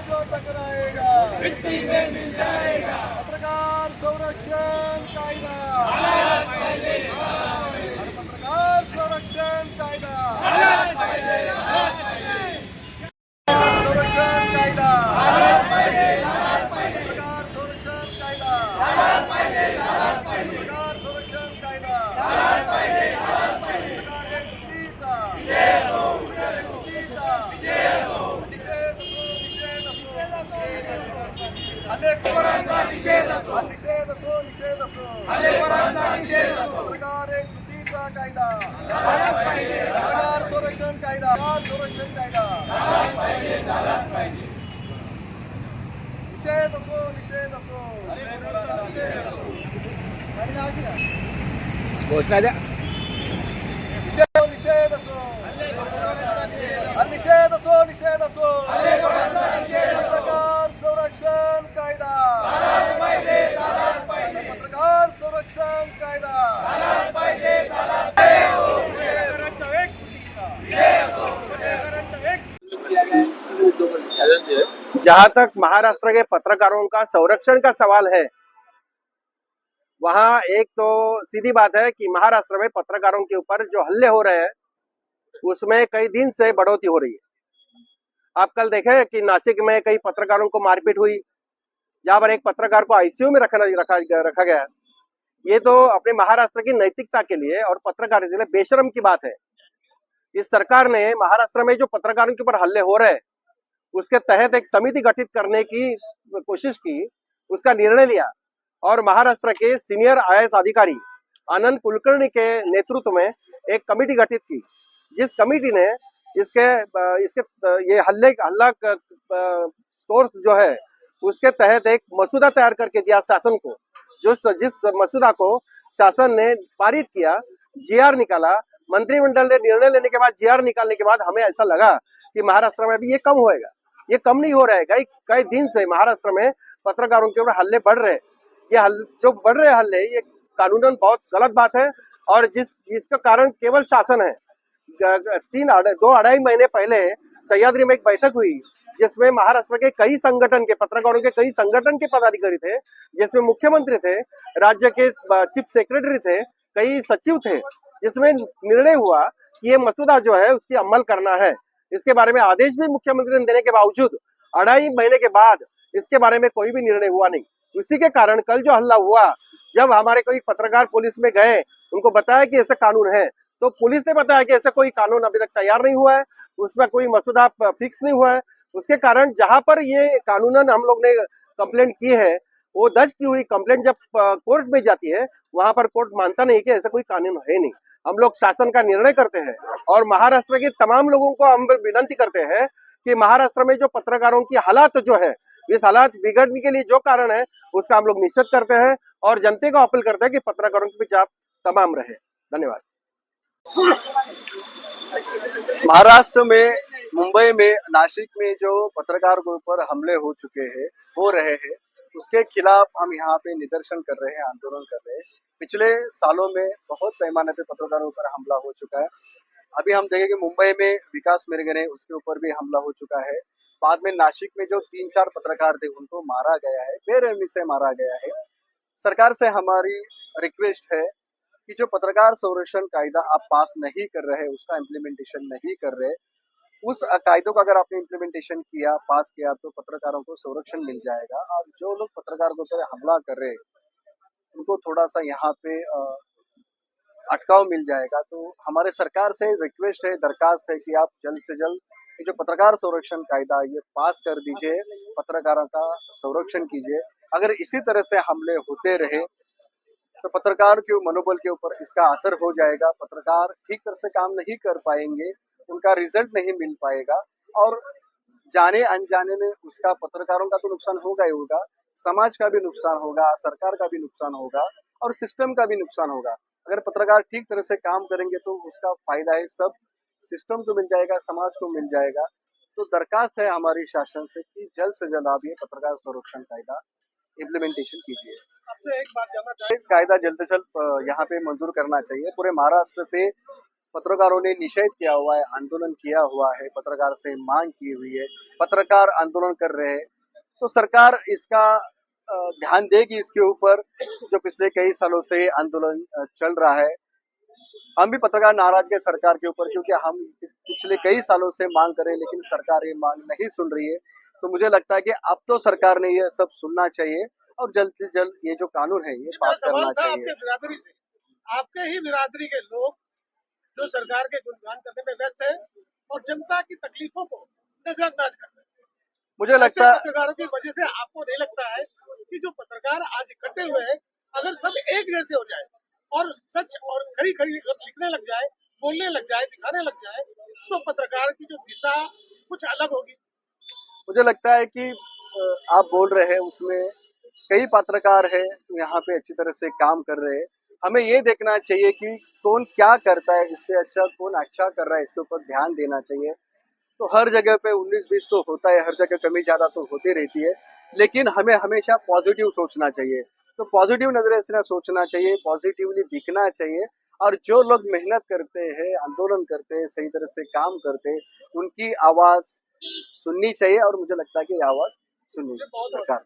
जो टकराएगा मिट्टी में मिल जाएगा। पत्रकार संरक्षण कायदा, पत्रकार संरक्षण कायदा, संरक्षण कायदा, पत्रकार संरक्षण कायदा, पत्रकार संरक्षण कायदा, हल्लेखोरांचा निषेध असो, निषेध असो, निषेध असो, हल्लेखोरांचा निषेध असो, पत्रकार एक कृतीचा कायदा झालाच पाहिजे, पत्रकार संरक्षण कायदा, संरक्षण कायदा झालाच पाहिजे, झालाच पाहिजे, निषेध असो, निषेध असो, हल्लेखोरांचा निषेध असो, घोषणा द्या। निषेध असो, निषेध असो, निषेध असो, पत्रकार संरक्षण कायदा, पत्रकार संरक्षण कायदा, जहां तक महाराष्ट्र के पत्रकारों का संरक्षण का सवाल है, वहां एक तो सीधी बात है कि महाराष्ट्र में पत्रकारों के ऊपर जो हल्ले हो रहे हैं उसमें कई दिन से बढ़ोतरी हो रही है। आप कल देखे कि नासिक में कई पत्रकारों को मारपीट हुई, जहां पर एक पत्रकार को आईसीयू में रखा गया। ये तो अपने महाराष्ट्र की नैतिकता के लिए और पत्रकारिता के लिए बेशर्म की बात है। इस सरकार ने महाराष्ट्र में जो पत्रकारों के ऊपर हल्ले हो रहे हैं उसके तहत एक समिति गठित करने की कोशिश की, उसका निर्णय लिया और महाराष्ट्र के सीनियर आईएएस अधिकारी आनंद कुलकर्णी के नेतृत्व में एक कमेटी गठित की, जिस कमेटी ने इसके ये हल्ला सोर्स जो है उसके तहत एक मसूदा तैयार करके दिया शासन को, जिस मसूदा को शासन ने पारित किया, जीआर निकाला। मंत्रिमंडल ने निर्णय लेने के बाद, जीआर निकालने के बाद हमें ऐसा लगा कि महाराष्ट्र में भी ये कम होएगा। ये कम नहीं हो रहा है। कई दिन से महाराष्ट्र में पत्रकारों के ऊपर हल्ले बढ़ रहे हैं। जो बढ़ रहे हल्ले, ये कानूनन बहुत गलत बात है और जिसका कारण केवल शासन है। 2-2.5 महीने पहले सह्याद्री में एक बैठक हुई जिसमें महाराष्ट्र के कई संगठन के पत्रकारों के कई संगठन के पदाधिकारी थे, जिसमें मुख्यमंत्री थे, राज्य के चीफ सेक्रेटरी थे, कई सचिव थे, जिसमें निर्णय हुआ कि ये मसूदा जो है उसकी अमल करना है। इसके बारे में आदेश भी मुख्यमंत्री ने देने के बावजूद 2.5 महीने के बाद इसके बारे में कोई भी निर्णय हुआ नहीं। उसी के कारण कल जो हल्ला हुआ, जब हमारे कोई पत्रकार पुलिस में गए, उनको बताया कि ऐसा कानून है, तो पुलिस ने बताया कि ऐसा कोई कानून अभी तक तैयार नहीं हुआ है, उसमें कोई मसूदा फिक्स नहीं हुआ है। उसके कारण जहां पर ये कानूनन हम लोग ने कंप्लेंट की है, वो दर्ज की हुई कंप्लेंट जब कोर्ट में जाती है, वहां पर कोर्ट मानता नहीं कि ऐसा कोई कानून है नहीं। हम लोग शासन का निर्णय करते हैं और महाराष्ट्र के तमाम लोगों को हम विनती करते हैं कि महाराष्ट्र में जो पत्रकारों की हालात जो है, इस हालात बिगड़ने के लिए जो कारण है उसका हम लोग निषेध करते हैं और जनता को अपील करते हैं कि पत्रकारों के बीच आप तमाम रहे। धन्यवाद। महाराष्ट्र में, मुंबई में, नासिक में जो पत्रकार के ऊपर हमले हो रहे हैं, उसके खिलाफ हम यहाँ पे निदर्शन कर रहे हैं, आंदोलन कर रहे हैं। पिछले सालों में बहुत पैमाने पे पत्रकारों पर हमला हो चुका है। अभी हम देखें कि मुंबई में विकास मिरगने, उसके ऊपर भी हमला हो चुका है। बाद में नासिक में जो 3-4 पत्रकार थे उनको मारा गया है, बेरहमी से मारा गया है। सरकार से हमारी रिक्वेस्ट है कि जो पत्रकार संरक्षण कायदा आप पास नहीं कर रहे, उसका इम्प्लीमेंटेशन नहीं कर रहे, उस कायदों का अगर आपने इम्प्लीमेंटेशन किया, पास किया, तो पत्रकारों को संरक्षण मिल जाएगा। और जो लोग पत्रकार के ऊपर हमला कर रहे उनको थोड़ा सा यहाँ पे अटकाव मिल जाएगा। तो हमारे सरकार से रिक्वेस्ट है, दरखास्त है कि आप जल्द से जल्द ये जो पत्रकार संरक्षण कायदा ये पास कर दीजिए, पत्रकारों का संरक्षण कीजिए। अगर इसी तरह से हमले होते रहे तो पत्रकार के मनोबल के ऊपर इसका असर हो जाएगा। पत्रकार ठीक तरह से काम नहीं कर पाएंगे, उनका रिजल्ट नहीं मिल पाएगा और जाने अनजाने में उसका पत्रकारों का तो नुकसान होगा ही होगा, समाज का भी नुकसान होगा, सरकार का भी नुकसान होगा और सिस्टम का भी नुकसान होगा। अगर पत्रकार ठीक तरह से काम करेंगे तो उसका फायदा है सब सिस्टम को मिल जाएगा, समाज को मिल जाएगा। तो दरखास्त है हमारी शासन से कि जल्द से जल्द आप ये पत्रकार संरक्षण कायदा इम्प्लीमेंटेशन कीजिए। आपसे एक बात जानना चाहिए, कायदा जल्द से जल्द यहाँ पे मंजूर करना चाहिए। पूरे महाराष्ट्र से पत्रकारों ने निषेध किया हुआ है, आंदोलन किया हुआ है, पत्रकार से मांग की हुई है, पत्रकार आंदोलन कर रहे हैं, तो सरकार इसका ध्यान देगी इसके ऊपर। जो पिछले कई सालों से ये आंदोलन चल रहा है, हम भी पत्रकार नाराज है सरकार के ऊपर, क्योंकि हम पिछले कई सालों से मांग कर रहे हैं, लेकिन सरकार ये मांग नहीं सुन रही है। तो मुझे लगता है कि अब तो सरकार ने ये सब सुनना चाहिए और जल्द से जल्द ये जो कानून है ये पास करना चाहिए। आपके बिरादरी से, आपके ही बिरादरी के लोग जो सरकार के गुणगान करने में व्यस्त है और जनता की तकलीफों को नजरअंदाज कर रहे हैं। मुझे लगता है पत्रकारों की वजह से आपको नहीं लगता है कि जो पत्रकार आज इकट्ठे हुए हैं, अगर सब एक जैसे हो जाए और सच और खरी खरी लिखने लग जाए, बोलने लग जाए, दिखाने लग जाए, तो पत्रकार की जो दिशा कुछ अलग होगी। मुझे लगता है कि आप बोल रहे हैं उसमें कई पत्रकार है यहाँ पे अच्छी तरह से काम कर रहे हैं। हमें ये देखना चाहिए कि कौन क्या करता है, इससे अच्छा कौन अच्छा कर रहा है, इसके ऊपर ध्यान देना चाहिए। तो हर जगह पे 19-20 तो होता है, हर जगह कमी ज्यादा तो होती रहती है, लेकिन हमें हमेशा पॉजिटिव सोचना चाहिए। तो पॉजिटिव नजरिए से सोचना चाहिए, पॉजिटिवली दिखना चाहिए, और जो लोग मेहनत करते हैं, आंदोलन करते हैं, सही तरह से काम करते हैं, उनकी आवाज सुननी चाहिए। और मुझे लगता है कि ये आवाज सुननी सरकार।